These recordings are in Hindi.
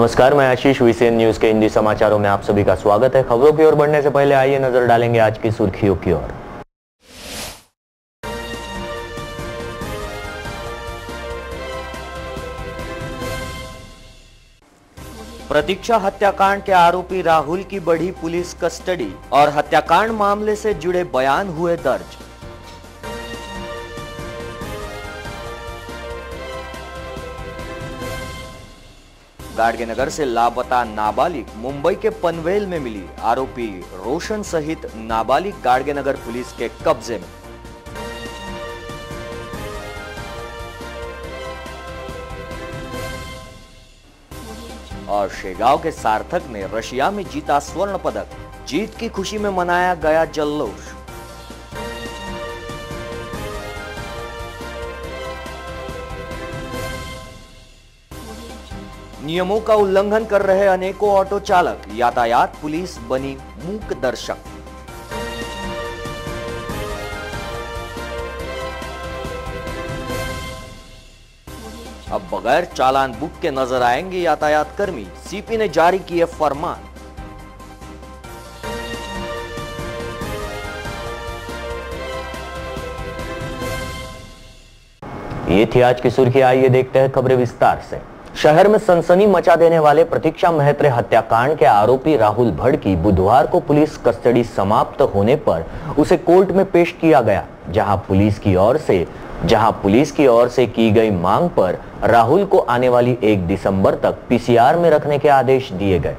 नमस्कार, मैं आशीष वीसीएन न्यूज के हिंदी समाचारों में आप सभी का स्वागत है। खबरों की ओर बढ़ने से पहले आइए नजर डालेंगे आज की सुर्खियों की ओर। प्रतीक्षा हत्याकांड के आरोपी राहुल की बढ़ी पुलिस कस्टडी और हत्याकांड मामले से जुड़े बयान हुए दर्ज। गाड़गेनगर से लापता नाबालिग मुंबई के पनवेल में मिली। आरोपी रोशन सहित नाबालिग गाड़गेनगर पुलिस के कब्जे में। और शेगांव के सार्थक ने रशिया में जीता स्वर्ण पदक। जीत की खुशी में मनाया गया जल्लोष। नियमों का उल्लंघन कर रहे अनेकों ऑटो चालक, यातायात पुलिस बनी मूक दर्शक। अब बगैर चालान बुक के नजर आएंगे यातायात कर्मी, सीपी ने जारी किए फरमान। ये थी आज की सुर्खी। आइए देखते हैं खबरें विस्तार से। शहर में सनसनी मचा देने वाले प्रतीक्षा महत्रे हत्याकांड के आरोपी राहुल भड़ की बुधवार को पुलिस कस्टडी समाप्त होने पर उसे कोर्ट में पेश किया गया, जहां पुलिस की ओर से की गई मांग पर राहुल को आने वाली 1 दिसंबर तक पीसीआर में रखने के आदेश दिए गए।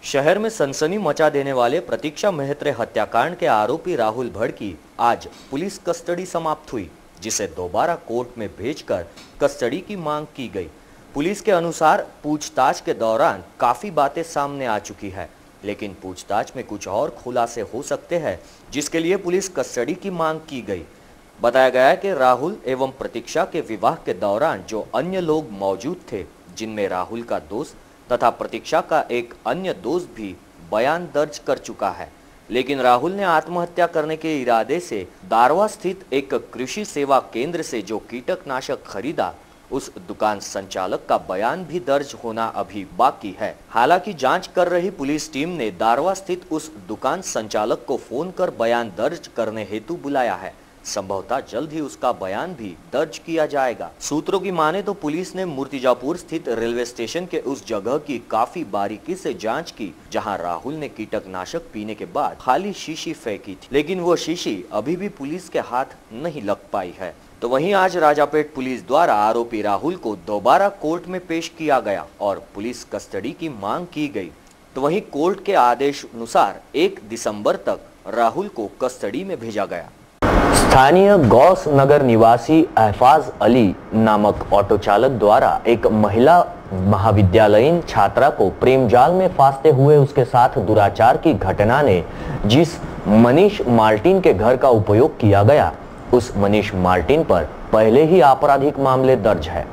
शहर में सनसनी मचा देने वाले प्रतीक्षा महत्रे हत्याकांड के आरोपी राहुल भड़ की आज पुलिस कस्टडी समाप्त हुई, जिसे दोबारा कोर्ट में भेजकर कस्टडी की मांग की गई। पुलिस के अनुसार पूछताछ के दौरान काफी बातें सामने आ चुकी है, लेकिन पूछताछ में कुछ और खुलासे हो सकते हैं, जिसके लिए पुलिस कस्टडी की मांग की गई। बताया गया है कि राहुल एवं प्रतीक्षा के विवाह के दौरान जो अन्य लोग मौजूद थे, जिनमें राहुल का दोस्त तथा प्रतीक्षा का एक अन्य दोस्त भी बयान दर्ज कर चुका है, लेकिन राहुल ने आत्महत्या करने के इरादे से दारवा स्थित एक कृषि सेवा केंद्र से जो कीटनाशक खरीदा, उस दुकान संचालक का बयान भी दर्ज होना अभी बाकी है। हालांकि जांच कर रही पुलिस टीम ने दारवा स्थित उस दुकान संचालक को फोन कर बयान दर्ज करने हेतु बुलाया है। संभवतः जल्द ही उसका बयान भी दर्ज किया जाएगा। सूत्रों की माने तो पुलिस ने मूर्तिजापुर स्थित रेलवे स्टेशन के उस जगह की काफी बारीकी से जांच की, जहां राहुल ने कीटनाशक पीने के बाद खाली शीशी फेंकी थी, लेकिन वो शीशी अभी भी पुलिस के हाथ नहीं लग पाई है। तो वहीं आज राजापेट पुलिस द्वारा आरोपी राहुल को दोबारा कोर्ट में पेश किया गया और पुलिस कस्टडी की मांग की गई। तो वहीं कोर्ट के आदेश अनुसार 1 दिसंबर तक राहुल को कस्टडी में भेजा गया। स्थानीय गौस नगर निवासी अहफाज अली नामक ऑटो चालक द्वारा एक महिला महाविद्यालयीन छात्रा को प्रेम जाल में फांसते हुए उसके साथ दुराचार की घटना ने जिस मनीष मार्टिन के घर का उपयोग किया गया, उस मनीष मार्टिन पर पहले ही आपराधिक मामले दर्ज है।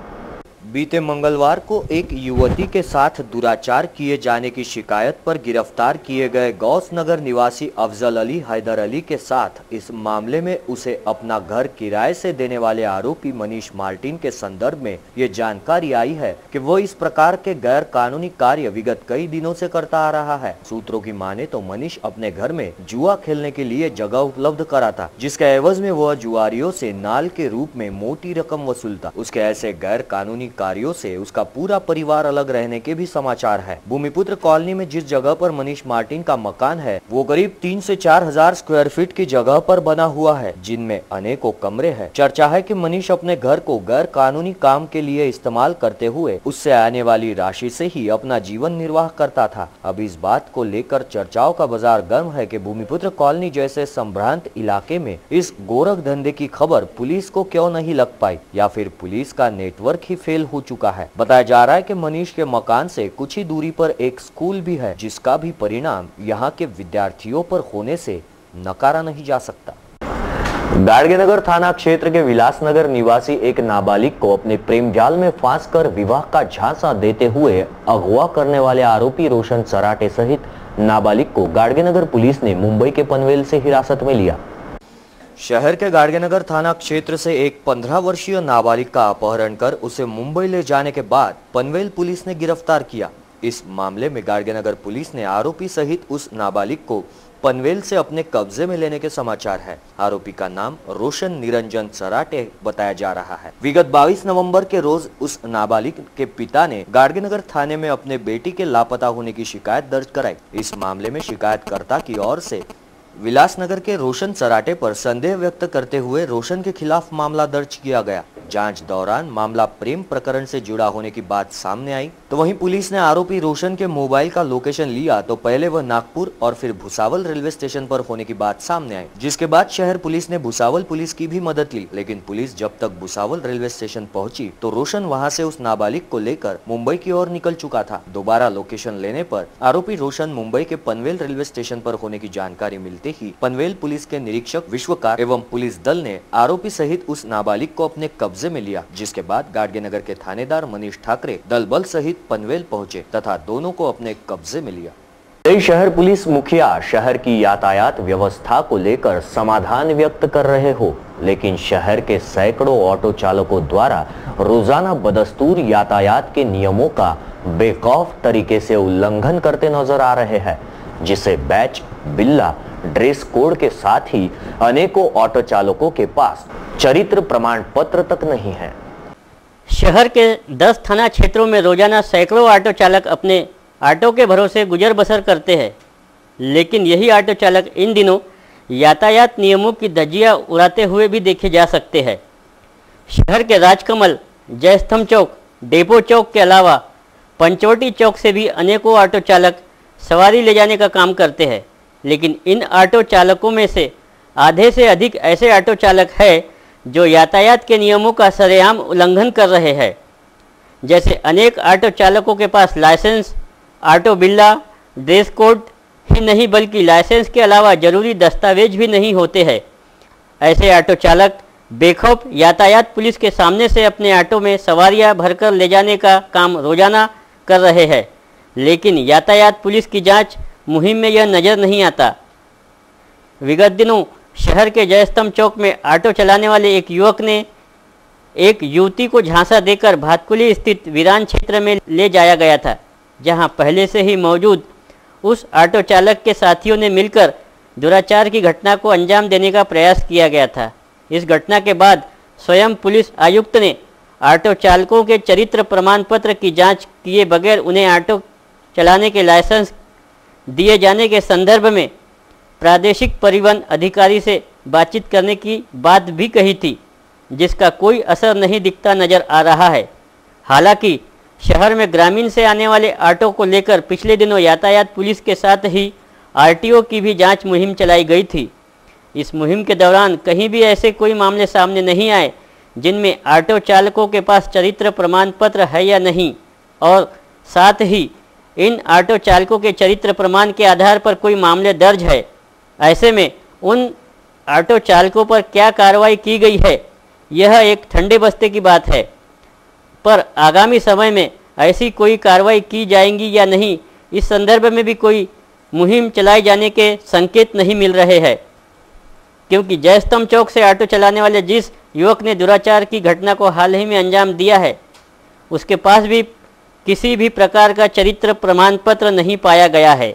बीते मंगलवार को एक युवती के साथ दुराचार किए जाने की शिकायत पर गिरफ्तार किए गए गौस नगर निवासी अफजल अली हैदर अली के साथ इस मामले में उसे अपना घर किराए से देने वाले आरोपी मनीष मार्टिन के संदर्भ में ये जानकारी आई है कि वो इस प्रकार के गैर कानूनी कार्य विगत कई दिनों से करता आ रहा है। सूत्रों की माने तो मनीष अपने घर में जुआ खेलने के लिए जगह उपलब्ध कराता, जिसके एवज में वह जुआरियों से नाल के रूप में मोटी रकम वसूलता। उसके ऐसे गैर कानूनी कार्यों से उसका पूरा परिवार अलग रहने के भी समाचार है। भूमिपुत्र कॉलोनी में जिस जगह पर मनीष मार्टिन का मकान है, वो करीब 3 से 4 हजार स्क्वायर फीट की जगह पर बना हुआ है, जिनमें अनेकों कमरे हैं। चर्चा है कि मनीष अपने घर को गैर कानूनी काम के लिए इस्तेमाल करते हुए उससे आने वाली राशि से ही अपना जीवन निर्वाह करता था। अब इस बात को लेकर चर्चाओं का बाजार गर्म है कि भूमिपुत्र कॉलोनी जैसे संभ्रांत इलाके में इस गोरख धंधे की खबर पुलिस को क्यों नहीं लग पाई, या फिर पुलिस का नेटवर्क ही फेल हो चुका है। बताया जा रहा है कि मनीष के मकान से कुछ ही दूरी पर एक स्कूल भी है, जिसका भी परिणाम यहाँ के विद्यार्थियों पर होने से नकारा नहीं जा सकता। गाड़गेनगर थाना क्षेत्र के विलासनगर निवासी एक नाबालिग को अपने प्रेम जाल में फांसकर विवाह का झांसा देते हुए अगवा करने वाले आरोपी रोशन सराटे सहित नाबालिग को गाड़गेनगर पुलिस ने मुंबई के पनवेल से हिरासत में लिया। शहर के गाडगेनगर थाना क्षेत्र से एक 15 वर्षीय नाबालिग का अपहरण कर उसे मुंबई ले जाने के बाद पनवेल पुलिस ने गिरफ्तार किया। इस मामले में गाडगेनगर पुलिस ने आरोपी सहित उस नाबालिग को पनवेल से अपने कब्जे में लेने के समाचार है। आरोपी का नाम रोशन निरंजन सराटे बताया जा रहा है। विगत 22 नवंबर के रोज उस नाबालिग के पिता ने गाडगेनगर थाने में अपने बेटी के लापता होने की शिकायत दर्ज कराई। इस मामले में शिकायतकर्ता की ओर से विलासनगर के रोशन सराटे पर संदेह व्यक्त करते हुए रोशन के खिलाफ मामला दर्ज किया गया। जांच दौरान मामला प्रेम प्रकरण से जुड़ा होने की बात सामने आई, तो वहीं पुलिस ने आरोपी रोशन के मोबाइल का लोकेशन लिया तो पहले वह नागपुर और फिर भुसावल रेलवे स्टेशन पर होने की बात सामने आई, जिसके बाद शहर पुलिस ने भुसावल पुलिस की भी मदद ली। लेकिन पुलिस जब तक भुसावल रेलवे स्टेशन पहुंची तो रोशन वहां से उस नाबालिग को लेकर मुंबई की ओर निकल चुका था। दोबारा लोकेशन लेने पर आरोपी रोशन मुंबई के पनवेल रेलवे स्टेशन पर होने की जानकारी मिलते ही पनवेल पुलिस के निरीक्षक विश्वकार एवं पुलिस दल ने आरोपी सहित उस नाबालिग को अपने कब्जे में लिया, जिसके बाद गाडगेनगर के थानेदार मनीष ठाकरे दल बल सहित पनवेल पहुंचे तथा दोनों को अपने कब्जे में लिया। शहर पुलिस मुखिया शहर की यातायात व्यवस्था को लेकर समाधान व्यक्त कर रहे हो, लेकिन शहर के सैकड़ों ऑटो चालकों द्वारा रोजाना बदस्तूर यातायात के नियमों का बेखौफ तरीके से उल्लंघन करते नजर आ रहे हैं, जिसे बैच, बिल्ला, ड्रेस कोड के साथ ही अनेकों ऑटो चालकों के पास चरित्र प्रमाण पत्र तक नहीं है। शहर के 10 थाना क्षेत्रों में रोजाना सैकड़ों ऑटो चालक अपने ऑटो के भरोसे गुजर बसर करते हैं, लेकिन यही ऑटो चालक इन दिनों यातायात नियमों की धज्जियां उड़ाते हुए भी देखे जा सकते हैं। शहर के राजकमल, जयस्तंभ चौक, डेपो चौक के अलावा पंचवटी चौक से भी अनेकों ऑटो चालक सवारी ले जाने का काम करते हैं, लेकिन इन ऑटो चालकों में से आधे से अधिक ऐसे ऑटो चालक हैं जो यातायात के नियमों का सरेआम उल्लंघन कर रहे हैं। जैसे अनेक ऑटो चालकों के पास लाइसेंस, ऑटो बिल्ला, ड्रेस कोड ही नहीं बल्कि लाइसेंस के अलावा जरूरी दस्तावेज भी नहीं होते हैं। ऐसे ऑटो चालक बेखौफ यातायात पुलिस के सामने से अपने ऑटो में सवारियां भरकर ले जाने का काम रोजाना कर रहे हैं, लेकिन यातायात पुलिस की जांच मुहिम में यह नज़र नहीं आता। विगत दिनों शहर के जयस्तंभ चौक में ऑटो चलाने वाले एक युवक ने एक युवती को झांसा देकर भातकुली स्थित वीरान क्षेत्र में ले जाया गया था, जहां पहले से ही मौजूद उस ऑटो चालक के साथियों ने मिलकर दुराचार की घटना को अंजाम देने का प्रयास किया गया था। इस घटना के बाद स्वयं पुलिस आयुक्त ने ऑटो चालकों के चरित्र प्रमाण पत्र की जाँच किए बगैर उन्हें ऑटो चलाने के लाइसेंस दिए जाने के संदर्भ में प्रादेशिक परिवहन अधिकारी से बातचीत करने की बात भी कही थी, जिसका कोई असर नहीं दिखता नजर आ रहा है। हालांकि शहर में ग्रामीण से आने वाले ऑटो को लेकर पिछले दिनों यातायात पुलिस के साथ ही आरटीओ की भी जांच मुहिम चलाई गई थी। इस मुहिम के दौरान कहीं भी ऐसे कोई मामले सामने नहीं आए जिनमें ऑटो चालकों के पास चरित्र प्रमाण पत्र है या नहीं, और साथ ही इन ऑटो चालकों के चरित्र प्रमाण के आधार पर कोई मामले दर्ज है। ऐसे में उन ऑटो चालकों पर क्या कार्रवाई की गई है, यह एक ठंडे बस्ते की बात है, पर आगामी समय में ऐसी कोई कार्रवाई की जाएंगी या नहीं, इस संदर्भ में भी कोई मुहिम चलाए जाने के संकेत नहीं मिल रहे हैं, क्योंकि जयस्तंभ चौक से ऑटो चलाने वाले जिस युवक ने दुराचार की घटना को हाल ही में अंजाम दिया है, उसके पास भी किसी भी प्रकार का चरित्र प्रमाण पत्र नहीं पाया गया है।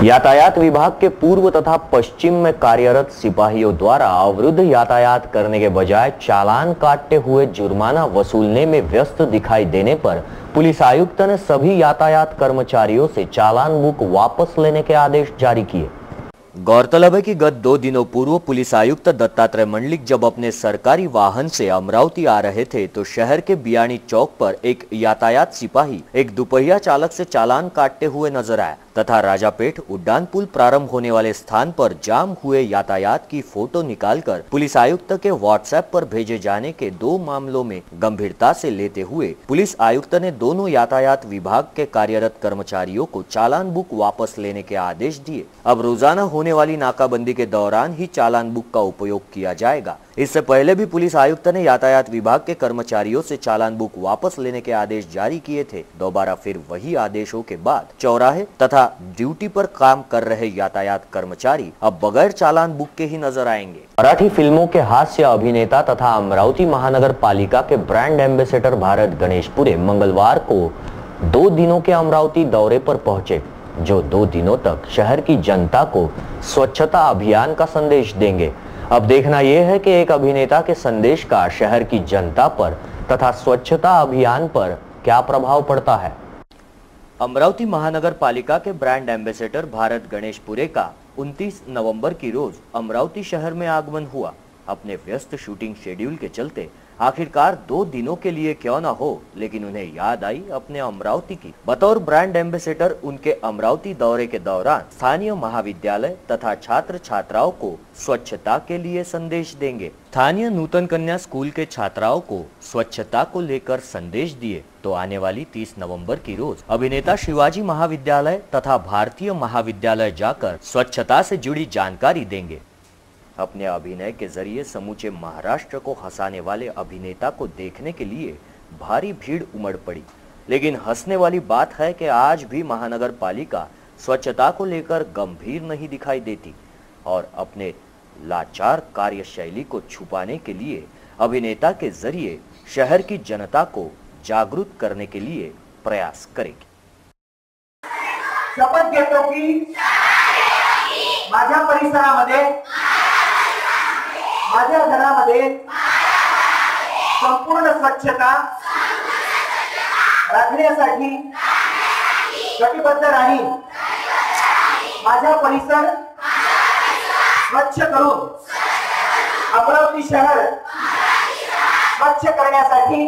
यातायात विभाग के पूर्व तथा पश्चिम में कार्यरत सिपाहियों द्वारा अवरुद्ध यातायात करने के बजाय चालान काटते हुए जुर्माना वसूलने में व्यस्त दिखाई देने पर पुलिस आयुक्त ने सभी यातायात कर्मचारियों से चालान बुक वापस लेने के आदेश जारी किए। गौरतलब है कि गत 2 दिनों पूर्व पुलिस आयुक्त दत्तात्रेय मंडलिक जब अपने सरकारी वाहन से अमरावती आ रहे थे तो शहर के बियाणी चौक पर एक यातायात सिपाही एक दुपहिया चालक से चालान काटते हुए नजर आया तथा राजापेट उड्डान पुल प्रारंभ होने वाले स्थान पर जाम हुए यातायात की फोटो निकालकर पुलिस आयुक्त के व्हाट्सएप पर भेजे जाने के 2 मामलों में गंभीरता से लेते हुए पुलिस आयुक्त ने दोनों यातायात विभाग के कार्यरत कर्मचारियों को चालान बुक वापस लेने के आदेश दिए। अब रोजाना होने वाली नाकाबंदी के दौरान ही चालान बुक का उपयोग किया जाएगा। इससे पहले भी पुलिस आयुक्त ने यातायात विभाग के कर्मचारियों से चालान बुक वापस लेने के आदेश जारी किए थे। दोबारा फिर वही आदेशों के बाद चौराहे तथा ड्यूटी पर काम कर रहे यातायात कर्मचारी अब बगैर चालान बुक के ही नजर आएंगे। मराठी फिल्मों के हास्य अभिनेता तथा अमरावती महानगर पालिका के ब्रांड एम्बेसडर भारत गणेशपुरे मंगलवार को 2 दिनों के अमरावती दौरे पर पहुंचे, जो 2 दिनों तक शहर की जनता को स्वच्छता अभियान का संदेश देंगे। अब देखना यह है कि एक अभिनेता के संदेश का शहर की जनता पर तथा स्वच्छता अभियान पर क्या प्रभाव पड़ता है। अमरावती महानगर पालिका के ब्रांड एम्बेसडर भारत गणेशपुरे का 29 नवंबर की रोज अमरावती शहर में आगमन हुआ। अपने व्यस्त शूटिंग शेड्यूल के चलते आखिरकार 2 दिनों के लिए क्यों ना हो, लेकिन उन्हें याद आई अपने अमरावती की। बतौर ब्रांड एम्बेसडर उनके अमरावती दौरे के दौरान स्थानीय महाविद्यालय तथा छात्र छात्राओं को स्वच्छता के लिए संदेश देंगे। स्थानीय नूतन कन्या स्कूल के छात्राओं को स्वच्छता को लेकर संदेश दिए तो आने वाली 30 नवंबर की रोज अभिनेता शिवाजी महाविद्यालय तथा भारतीय महाविद्यालय जाकर स्वच्छता से जुड़ी जानकारी देंगे। अपने अभिनय के जरिए समूचे महाराष्ट्र को हंसाने वाले अभिनेता को देखने के लिए भारी भीड़ उमड़ पड़ी, लेकिन हंसने वाली बात है कि आज भी महानगर पालिका स्वच्छता को लेकर गंभीर नहीं दिखाई देती और अपने लाचार कार्यशैली को छुपाने के लिए अभिनेता के जरिए शहर की जनता को जागरूक करने के लिए प्रयास करेगी। शपथ घेतो की माझ्या परिसरामध्ये, माझ्या घरामध्ये संपूर्ण स्वच्छता राखण्यासाठी कटिबद्ध राहील। माझा परिसर स्वच्छ करून अमरावती शहर स्वच्छ करण्यासाठी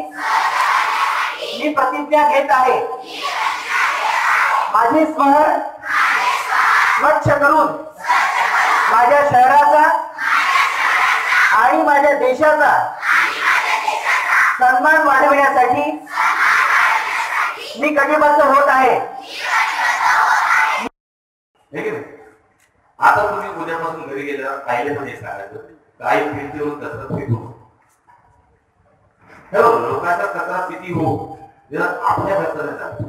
मी प्रतिज्ञा घेत आहे। माझे शहर स्वच्छ करून माझ्या शहराचा आणि माझ्या देशाचा सन्मान वाढवण्यासाठी मी कटिबद्ध होत आहे। आता तुम्ही उद्यापासून घरी गेल्यावर कायले पण हे सांगायचं, काही फिरतीवरून कसरत फेकू नको। लोकांचा कचरा किती हो, जर आपल्या कचरा जातो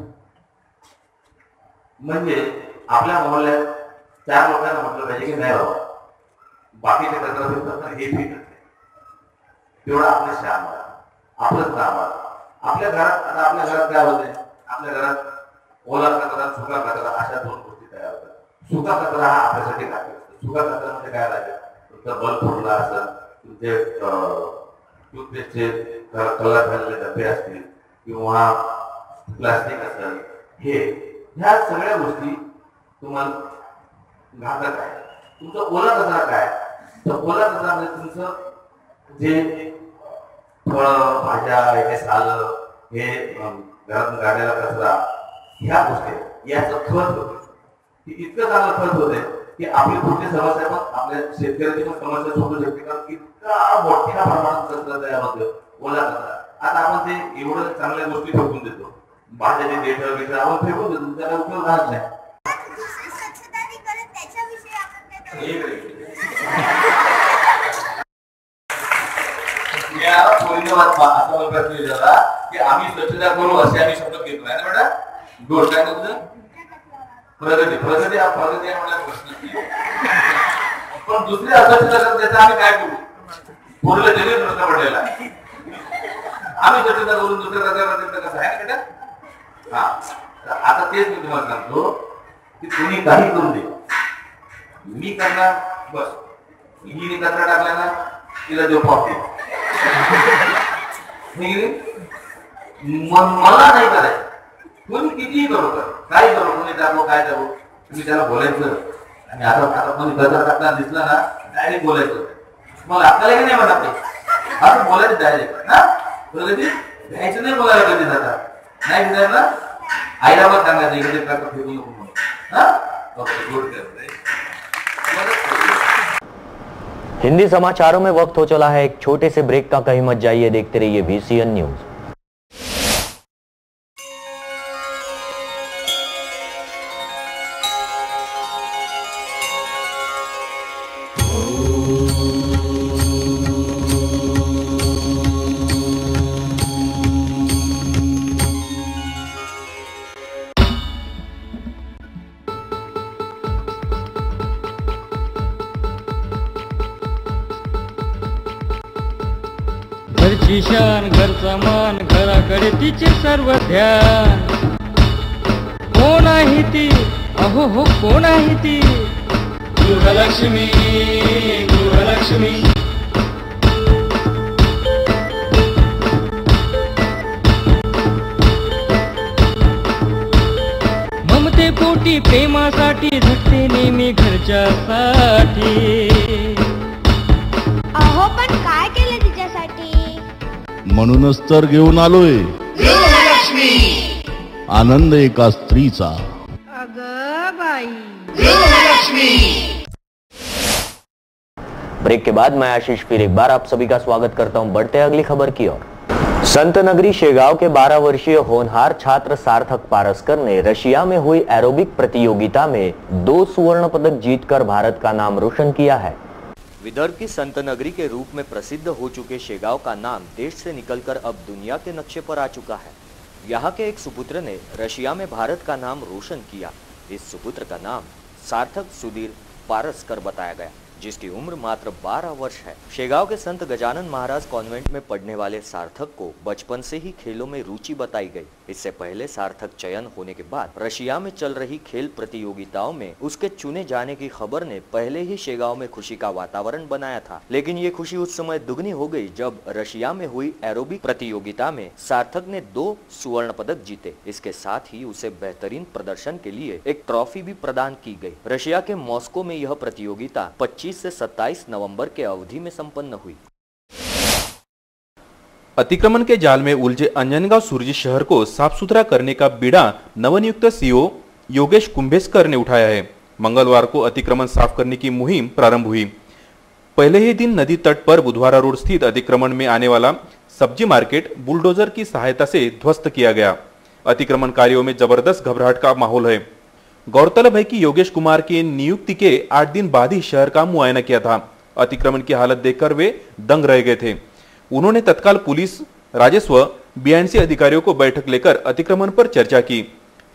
म्हणजे आपल्या मोहल्ल्यात 4 लोकांना म्हटलं पाहिजे की नाही बाबा बाकीचे कचरा फेकतात हे फेकत नाही, तेवढा आपलं श्याम आपलंच काम आहे। आपल्या घरात आता आपल्या घरात काय होते, आपल्या घरात ओला कचरा सुका कचरा अशा 2 गोष्टी तयार होतात। सुका कचरा हा आपल्यासाठी काय असतो, सुका कचरा म्हणजे काय राहते, तुमचा बल्ब फुटला असेल, तुमचे टूथपेस्टचे कलर झालेले डबे असतील किंवा प्लास्टिक असेल, ह्या सगळ्या गोष्टी तुम्हाला घातक आहे। तुमचा ओला कचरा काय, तर ओला कचरा म्हणजे तुमचं जे फळ भाज्या हे साल हे घरातून काढलेला कचरा, ह्या गोष्टी याचं खत होते, इतकं चांगलं खत होते की आपली पुढची समस्या पण आपल्या शेतकऱ्याची पण समस्या सोडू शकते, कारण इतका मोठ्या प्रमाणात कचरा तयार होतो ओला कचरा। आता आपण ते एवढं चांगल्या गोष्टी फेकून देतो, भाज्याचे देठं बिठं आपण फेकून देतो, त्याला उपयोग राहत नाही। असा प्रश्न विचारला की आम्ही स्वच्छता करू असे आम्ही शब्द घेतो आहे ना बेटा। गोड काय तुझं प्रगती प्रगती हा प्रगती आहे म्हणा प्रश्न, पण दुसरी अस्वच्छता करत त्याचा आम्ही काय करू, पूर्ण जरी प्रश्न पडलेला आहे। आम्ही स्वच्छता करून दुसऱ्या कचरा कसं आहे ना बेटा। हा आता तेच मी तुम्हाला सांगतो की तुम्ही काही करू दे, मी करणार बस, हिने कचरा टाकला ना तिला देऊ पावते, मला नाही करायचं, तुम्ही कितीही करू कर, काय करू, कोणी टाकू काय टाकू, तुम्ही त्याला बोलायचं। आणि आता कोणी कचरा टाकला दिसला ना डायरेक्ट बोलायचं, मला आपल्याला की नाही म्हणत नाही, असं बोलायचं डायरेक्ट ना, प्रगती द्यायचं नाही, बोलायला कधी जाता नाही विचारला आईला पण सांगायचं इकडे टाका फेकू नको म्हणून, हा ओके गुड करते। हिंदी समाचारों में वक्त हो चला है एक छोटे से ब्रेक का, कहीं मत जाइए, देखते रहिए VCN न्यूज। घरची शान घरचा मान घराकडे तिचे सर्व ध्यान. कोण आहे ती अहो हो कोण आहे ती गृहलक्ष्मी गृहलक्ष्मी. ममते पोटी प्रेमासाठी झटते नेहमी घरच्यासाठी. अहो पण काय केलं तिच्यासाठी. म्हणूनच तर घेऊन आलोय गृहलक्ष्मी. आनंद एका स्त्रीचा. अगं बाई. ब्रेक के बाद मैं आशीष फिर एक बार आप सभी का स्वागत करता हूं. बढ़ते हैं अगली खबर की ओर. संत नगरी शेगांव के 12 वर्षीय होनहार छात्र सार्थक पारसकर ने रशिया में हुई एरोबिक प्रतियोगिता में 2 स्वर्ण पदक जीतकर भारत का नाम रोशन किया है. विदर्भ की संत नगरी के रूप में प्रसिद्ध हो चुके शेगांव का नाम देश से निकलकर अब दुनिया के नक्शे पर आ चुका है. यहाँ के एक सुपुत्र ने रशिया में भारत का नाम रोशन किया. इस सुपुत्र का नाम सार्थक सुधीर पारसकर बताया गया, जिसकी उम्र मात्र 12 वर्ष है. शेगांव के संत गजानन महाराज कॉन्वेंट में पढ़ने वाले सार्थक को बचपन से ही खेलों में रुचि बताई गई. इससे पहले सार्थक चयन होने के बाद रशिया में चल रही खेल प्रतियोगिताओं में उसके चुने जाने की खबर ने पहले ही शेगांव में खुशी का वातावरण बनाया था. लेकिन ये खुशी उस समय दुगनी हो गई जब रशिया में हुई एरोबिक प्रतियोगिता में सार्थक ने 2 स्वर्ण पदक जीते. इसके साथ ही उसे बेहतरीन प्रदर्शन के लिए एक ट्रॉफी भी प्रदान की गई. रशिया के मॉस्को में यह प्रतियोगिता 25 से 27 नवंबर के अवधि में संपन्न हुई. अतिक्रमण के जाल में उलझे अंजनगांव सुरजी शहर को साफ सुथरा करने का बीड़ा नवनियुक्त सीओ योगेश कुंभेस्कर ने उठाया है. मंगलवार को अतिक्रमण साफ करने की मुहिम प्रारंभ हुई. पहले ही दिन नदी तट पर बुधवारा रोड स्थित अतिक्रमण में आने वाला सब्जी मार्केट बुलडोजर की सहायता से ध्वस्त किया गया. अतिक्रमण कार्यों में जबरदस्त घबराहट का माहौल है. गौरतलब है कि योगेश कुमार की नियुक्ति के 8 दिन बाद ही शहर का मुआयना किया था. अतिक्रमण की हालत देखकर वे दंग रह गए थे. उन्होंने तत्काल पुलिस, राजस्व, बीएनसी अधिकारियों को बैठक लेकर अतिक्रमण पर चर्चा की.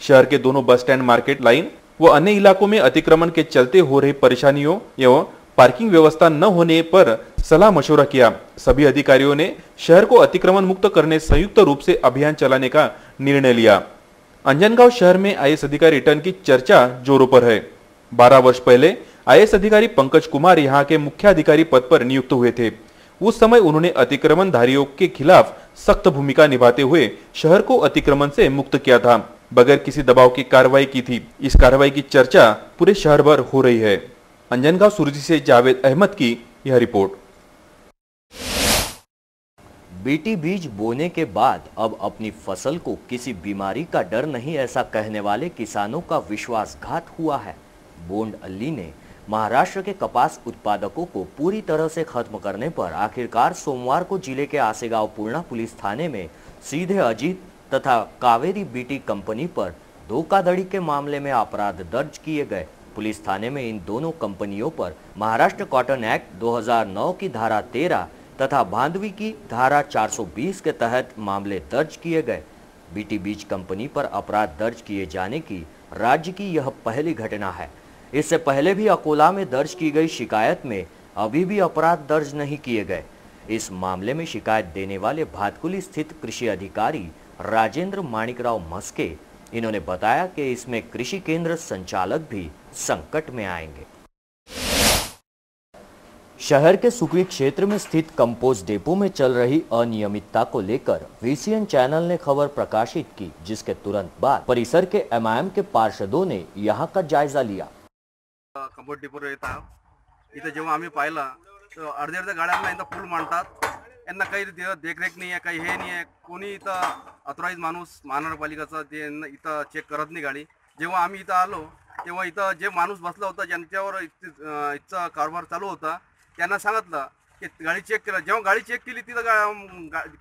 शहर के दोनों बस स्टैंड, मार्केट लाइन व अन्य इलाकों में अतिक्रमण के चलते हो रही परेशानियों एवं पार्किंग व्यवस्था न होने पर सलाह मशवरा किया. सभी अधिकारियों ने शहर को अतिक्रमण मुक्त करने संयुक्त रूप से अभियान चलाने का निर्णय लिया. अंजनगांव शहर में आईएएस अधिकारी रिटर्न की चर्चा जोरों पर है. 12 वर्ष पहले आईएएस अधिकारी पंकज कुमार यहाँ के मुख्याधिकारी पद पर नियुक्त हुए थे. उस समय उन्होंने अतिक्रमणधारियों के खिलाफ सख्त भूमिका निभाते हुए शहर को अतिक्रमण से मुक्त किया था, बगैर किसी दबाव की कार्रवाई की थी. इस कार्रवाई की चर्चा पूरे शहर भर हो रही है. अंजनगांव सुरजी से जावेद अहमद की यह रिपोर्ट. बीटी बीज बोने के बाद अब अपनी फसल को किसी बीमारी का डर नहीं, ऐसा कहने वाले किसानों का विश्वासघात हुआ है. बोंड अल्ली ने महाराष्ट्र के कपास उत्पादकों को पूरी तरह से खत्म करने पर आखिरकार सोमवार को जिले के आसेगांव पूर्णा पुलिस थाने में सीधे अजीत तथा कावेरी बीटी कंपनी पर धोखाधड़ी के मामले में अपराध दर्ज किए गए. पुलिस थाने में इन दोनों कंपनियों पर महाराष्ट्र कॉटन एक्ट 2009 की धारा 13 तथा बांधवी की धारा 420 के तहत मामले दर्ज किए गए. बीटी बीज कंपनी पर अपराध दर्ज किए जाने की राज्य की यह पहली घटना है. इससे पहले भी अकोला में दर्ज की गई शिकायत में अभी भी अपराध दर्ज नहीं किए गए. इस मामले में शिकायत देने वाले भातकुली स्थित कृषि अधिकारी राजेंद्र माणिकराव मस्के, इन्होंने बताया कि इसमें कृषि केंद्र संचालक भी संकट में आएंगे. शहर के सुकवी क्षेत्र में स्थित कंपोस्ट डेपो में चल रही अनियमितता को लेकर वीसीएन चैनल ने खबर प्रकाशित की, जिसके तुरंत बाद परिसर के एमआईएम के पार्षदों ने यहां का जायजा लिया. कंपोस्ट डेपोवर येतात, इथे जेव्हा आम्ही पाहिलं तर अर्ध्या गाड्यांना इथं फुल मांडतात. यांना काही देखरेख नाही आहे, काही हे नाही आहे. कोणी इथं ऑथराइज माणूस महानगरपालिकाचा ते इथं चेक करत नाही गाडी. जेव्हा आम्ही इथं आलो तेव्हा इथं जे माणूस बसला होता, ज्यांच्यावर इथचा कारभार चालू होता, त्यांना सांगितलं की गाडी चेक केलं. जेव्हा गाडी चेक केली तिथं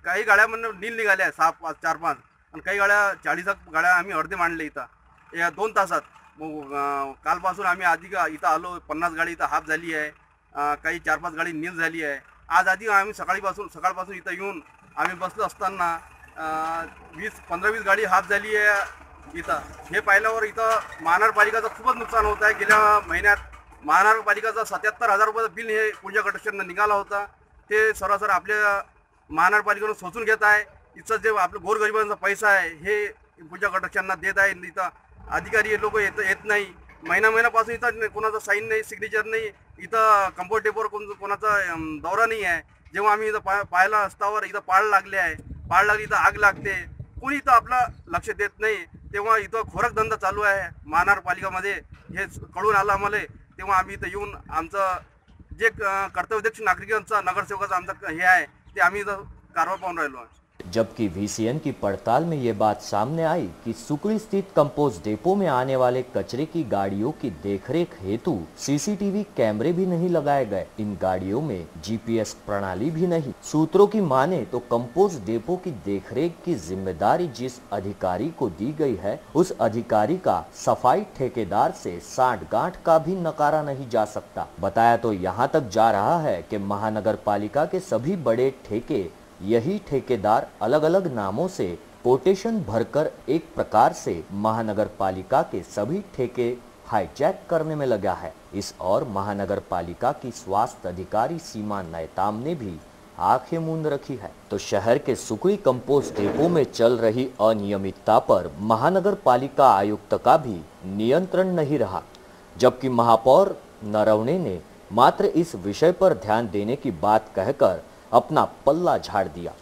काही गाड्या म्हणून नील निघाल्या 4-5 आणि काही गाड्या 40 गाड्या आम्ही अर्धे मांडले इथं या 2 तासात. मग कालपासून आम्ही आधी इथं आलो, 50 गाडी इथं हाफ झाली आहे, काही 4-5 गाडी नील झाली आहे. आज आधी आम्ही सकाळपासून इथं येऊन आम्ही बसलो असताना 15-20 गाडी हाफ झाली आहे इथं. हे पाहिल्यावर इथं महानगरपालिकाचं खूपच नुकसान होत आहे. गेल्या महिन्यात महानगरपालिकाचा 77,000 रुपयाचं बिल हे पूजा कटेक्शननं निघाला होता. ते सरासर आपल्या महानगरपालिकेनं सोचून घेत आहे. इथं जे आपलं गोरगरिबांचा पैसा आहे हे पूजा कटाक्षांना देत आहे. इथं अधिकारी लोक येत नाही. महिन्यापासून इथं कोणाचा साईन नाही, सिग्नेचर नाही. इथं कंपाऊंड डेपोवर कोणाचा दौरा नाही आहे. जेव्हा आम्ही इथं पाहायला असतावर इथं पाळ लागली, इथं आग लागते, कोणी इथं आपलं लक्ष देत नाही. तेव्हा इथं खोराक धंदा चालू आहे महानगरपालिकामध्ये हे कळून आलं आम्हाला. तेव्हा आम्ही इथं येऊन आमचं जे कर्तव्यदक्ष नागरिकांचा नगरसेवकाचा आमचा हे आहे ते आम्ही इथं कारवाई पाहून राहिलो आहे. जबकि VCN की पड़ताल में ये बात सामने आई कि सुकड़ी स्थित कंपोस्ट डिपो में आने वाले कचरे की गाड़ियों की देखरेख हेतु CCTV कैमरे भी नहीं लगाए गए। इन गाड़ियों में GPS प्रणाली भी नहीं। सूत्रों की माने तो कंपोस्ट डिपो की देखरेख की जिम्मेदारी जिस अधिकारी को दी गई है, उस अधिकारी का सफाई ठेकेदार से सांठ-गांठ का भी नकारा नहीं जा सकता। बताया तो यहाँ तक जा रहा है कि महानगर पालिका के सभी बड़े ठेके यही ठेकेदार अलग अलग नामों से कोटेशन भरकर एक प्रकार से महानगर पालिका के सभी ठेके हाईजैक करने में लगा है। इस और महानगर पालिका की स्वास्थ्य अधिकारी सीमा नैताम ने भी आंखें मूंद रखी है। तो शहर के सुकड़ी कंपोस्ट डिपो में चल रही अनियमितता पर महानगर पालिका आयुक्त का भी नियंत्रण नहीं रहा, जबकि महापौर नरवणे ने मात्र इस विषय पर ध्यान देने की बात कहकर अपना पल्ला झाड़ दिया।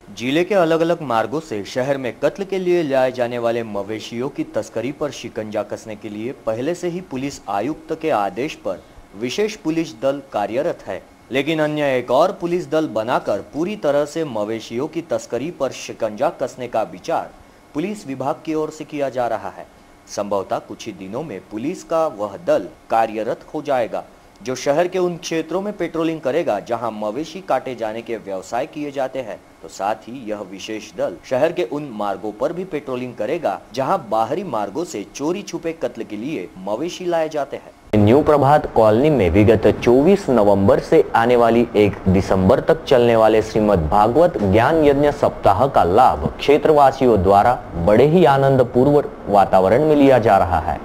जिले के अलग अलग मार्गों से शहर में कत्ल के लिए लाए जाने वाले मवेशियों की तस्करी पर शिकंजा कसने के लिए पहले से ही पुलिस आयुक्त के आदेश पर विशेष पुलिस दल कार्यरत है, लेकिन अन्य एक और पुलिस दल बनाकर पूरी तरह से मवेशियों की तस्करी पर शिकंजा कसने का विचार पुलिस विभाग की ओर से किया जा रहा है। संभवतः कुछ ही दिनों में पुलिस का वह दल कार्यरत हो जाएगा जो शहर के उन क्षेत्रों में पेट्रोलिंग करेगा जहां मवेशी काटे जाने के व्यवसाय किए जाते हैं। तो साथ ही यह विशेष दल शहर के उन मार्गों पर भी पेट्रोलिंग करेगा जहां बाहरी मार्गों से चोरी छुपे कत्ल के लिए मवेशी लाए जाते हैं। न्यू प्रभात कॉलोनी में विगत 24 नवंबर से आने वाली 1 दिसंबर तक चलने वाले श्रीमद् भागवत ज्ञान यज्ञ सप्ताह का लाभ क्षेत्रवासियों द्वारा बड़े ही आनंद पूर्व वातावरण में लिया जा रहा है।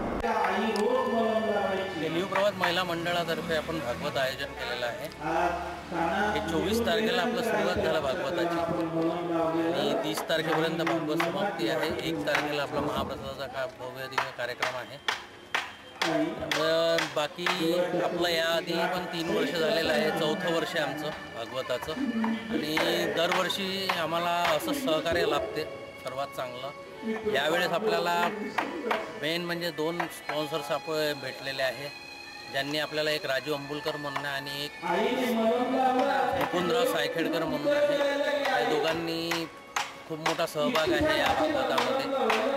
महिला मंडळातर्फे आपण भागवत आयोजन केलेलं आहे। हे 24 तारखेला आपलं सुरुवात झालं भागवताची आणि 30 तारखेपर्यंत भागवत समाप्ती आहे। 1 तारखेला आपला महाप्रसादाचा भव्य दिव्य कार्यक्रम आहे। बाकी आपलं याआधी पण 3 वर्ष झालेलं आहे, 4थं वर्ष आहे आमचं भागवताचं आणि दरवर्षी आम्हाला असं सहकार्य लाभते सर्वात चांगलं। यावेळेस आपल्याला मेन म्हणजे 2 स्पॉन्सर्स आपण भेटलेले आहे, ज्यांनी आपल्याला एक राजू अंबुलकर म्हणून आणि एक मुकुंदराव सायखेडकर म्हणून आहे। या दोघांनी खूप मोठा सहभाग आहे या भागवतामध्ये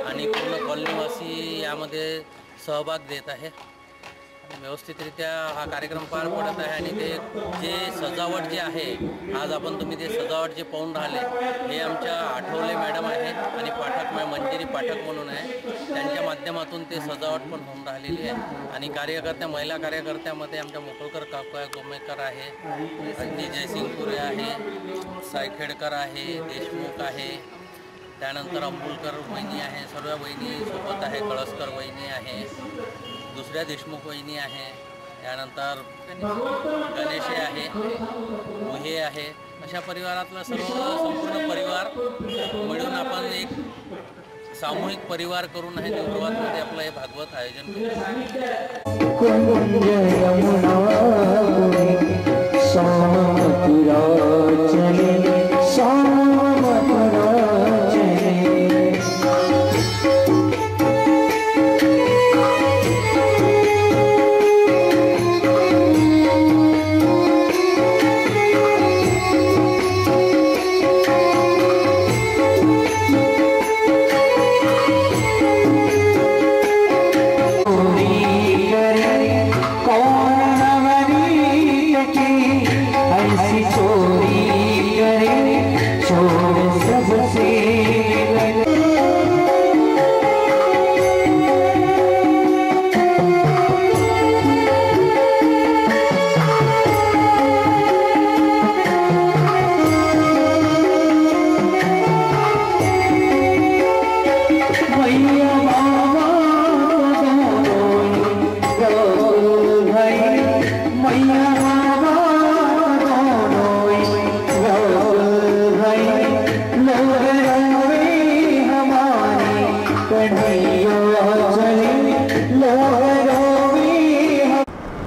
आणि पूर्ण कॉलनीवासी यामध्ये सहभाग देत आहे। व्यवस्थितरित्या हा कार्यक्रम पार पडत आहे आणि ते जे सजावट जे आहे, आज आपण तुम्ही ते सजावट जे पाहून राहिले हे आमच्या आठवले मॅडम आहेत आणि पाठक मंजिरी पाठक म्हणून आहे, त्यांच्या माध्यमातून ते सजावट पण होऊन राहिलेली आहे। आणि कार्यकर्त्या महिला कार्यकर्त्यामध्ये आमच्या मोकळकर काका गोमेकर आहे, अंजी जयसिंगपुरे आहे, सायखेडकर आहे, देशमुख आहे, त्यानंतर अंबुलकर वहिनी आहे, सर्व वहिनी सोबत आहे, कळसकर वहिनी आहे, दुसऱ्या देशमुख वहिनी आहे, त्यानंतर गणेशे आहे, मुहे आहे, अशा परिवारातला सर्व संपूर्ण परिवार मिळून आपण एक सामूहिक परिवार करून आहे न्यूप्रभातमध्ये आपलं हे भागवत आयोजन कौन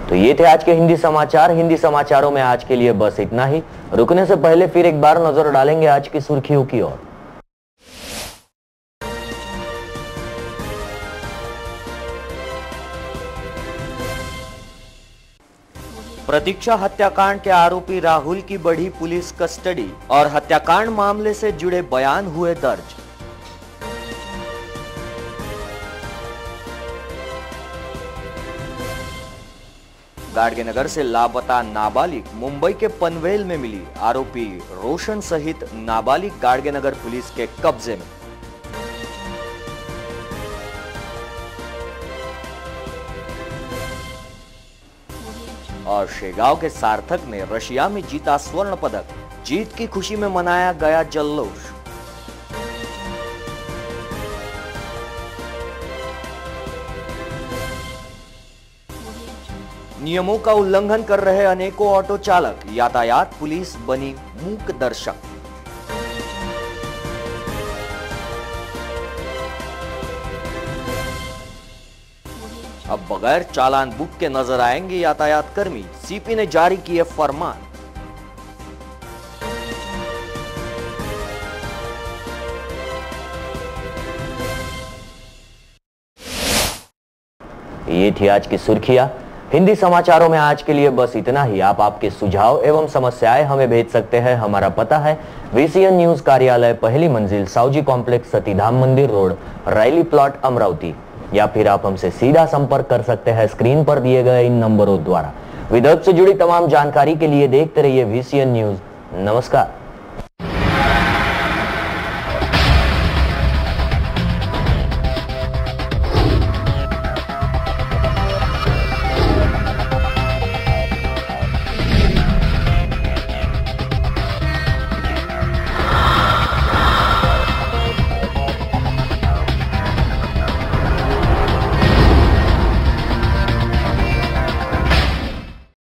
तो ये थे आज के हिंदी समाचार। हिंदी समाचारों में आज के लिए बस इतना ही। रुकने से पहले फिर एक बार नजर डालेंगे आज की सुर्खियों की ओर। प्रतीक्षा हत्याकांड के आरोपी राहुल की बढ़ी पुलिस कस्टडी और हत्याकांड मामले से जुड़े बयान हुए दर्ज। गाडगेनगर से लापता नाबालिग मुंबई के पनवेल में मिली। आरोपी रोशन सहित नाबालिग गाडगेनगर पुलिस के कब्जे में। और शेगांव के सार्थक ने रशिया में जीता स्वर्ण पदक। जीत की खुशी में मनाया गया जल्लोष। नियमों का उल्लंघन कर रहे अनेकों ऑटो चालक, यातायात पुलिस बनी मूक दर्शक। अब बगैर चालान बुक के नजर आएंगे यातायात कर्मी, सीपी ने जारी किए फरमान। ये थी आज की सुर्खियां। हिंदी समाचारों में आज के लिए बस इतना ही। आप आपके सुझाव एवं समस्याएं हमें भेज सकते हैं। हमारा पता है VCN न्यूज कार्यालय, पहली मंजिल, साउजी कॉम्प्लेक्स, सतीधाम मंदिर रोड, रायली प्लॉट, अमरावती। या फिर आप हमसे सीधा संपर्क कर सकते हैं स्क्रीन पर दिए गए इन नंबरों द्वारा। विदर्भ से जुड़ी तमाम जानकारी के लिए देखते रहिए VCN न्यूज। नमस्कार।